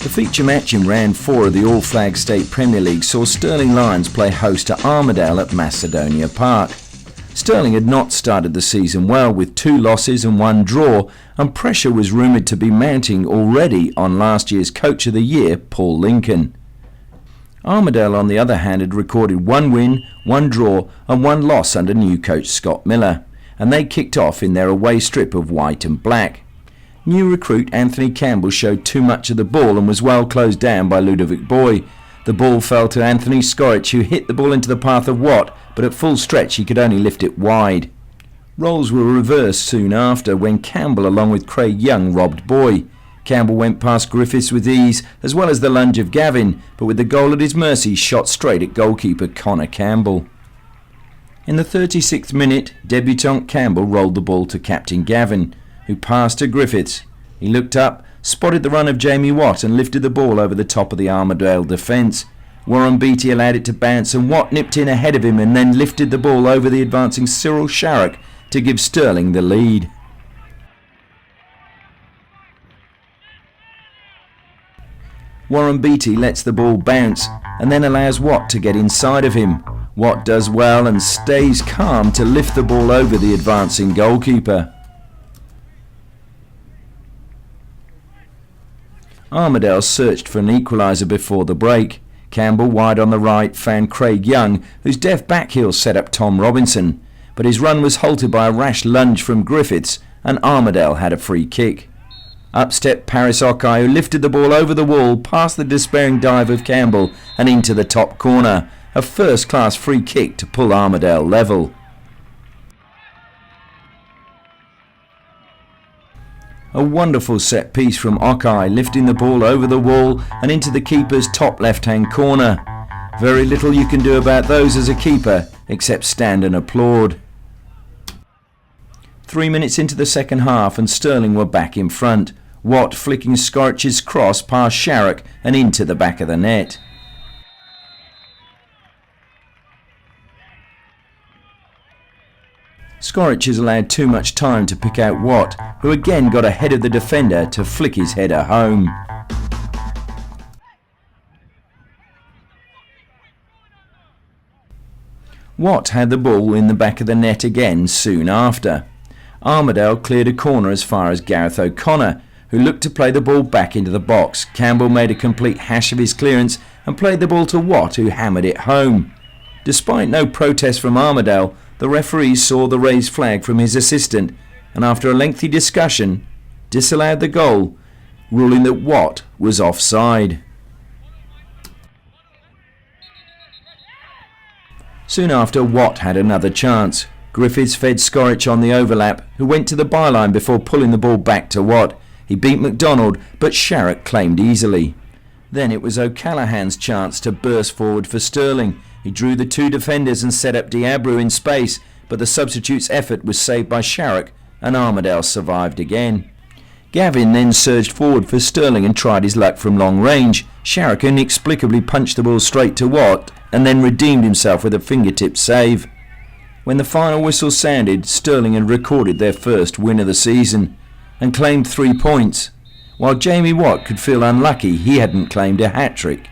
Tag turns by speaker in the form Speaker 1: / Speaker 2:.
Speaker 1: The feature match in round 4 of the All Flag State Premier League saw Stirling Lions play host to Armadale at Macedonia Park. Stirling had not started the season well, with 2 losses and 1 draw, and pressure was rumoured to be mounting already on last year's Coach of the Year, Paul Lincoln. Armadale, on the other hand, had recorded 1 win, 1 draw and 1 loss under new coach Scott Miller, and they kicked off in their away strip of white and black. New recruit Anthony Campbell showed too much of the ball and was well closed down by Ludovic Boy. The ball fell to Anthony Skorich, who hit the ball into the path of Watt, but at full stretch he could only lift it wide. Roles were reversed soon after when Campbell, along with Craig Young, robbed Boy. Campbell went past Griffiths with ease, as well as the lunge of Gavin, but with the goal at his mercy shot straight at goalkeeper Connor Campbell. In the 36th minute, debutant Campbell rolled the ball to captain Gavin, who passed to Griffiths. He looked up, spotted the run of Jamie Watt and lifted the ball over the top of the Armadale defence. Warren Beattie allowed it to bounce and Watt nipped in ahead of him and then lifted the ball over the advancing Cyril Sharrock to give Stirling the lead. Warren Beattie lets the ball bounce and then allows Watt to get inside of him. Watt does well and stays calm to lift the ball over the advancing goalkeeper. Armadale searched for an equaliser before the break. Campbell, wide on the right, found Craig Young, whose deft backheel set up Tom Robinson, but his run was halted by a rash lunge from Griffiths and Armadale had a free kick. Up stepped Paris Okai, who lifted the ball over the wall past the despairing dive of Campbell and into the top corner. A first-class free kick to pull Armadale level. A wonderful set piece from Okai, lifting the ball over the wall and into the keeper's top left-hand corner. Very little you can do about those as a keeper, except stand and applaud. 3 minutes into the second half and Stirling were back in front. Watt flicking Skorich's cross past Sharrock and into the back of the net. Skorich has allowed too much time to pick out Watt, who again got ahead of the defender to flick his header home. Watt had the ball in the back of the net again soon after. Armadale cleared a corner as far as Gareth O'Connor, who looked to play the ball back into the box. Campbell made a complete hash of his clearance and played the ball to Watt, who hammered it home. Despite no protest from Armadale, the referee saw the raised flag from his assistant and after a lengthy discussion disallowed the goal, ruling that Watt was offside. Soon after, Watt had another chance. Griffiths fed Skorich on the overlap, who went to the byline before pulling the ball back to Watt. He beat McDonald, but Sharrock claimed easily. Then it was O'Callaghan's chance to burst forward for Stirling. He drew the 2 defenders and set up Diabru in space, but the substitute's effort was saved by Sharrock and Armadale survived again. Gavin then surged forward for Stirling and tried his luck from long range. Sharrock inexplicably punched the ball straight to Watt and then redeemed himself with a fingertip save. When the final whistle sounded, Stirling had recorded their first win of the season and claimed 3 points, while Jamie Watt could feel unlucky he hadn't claimed a hat-trick.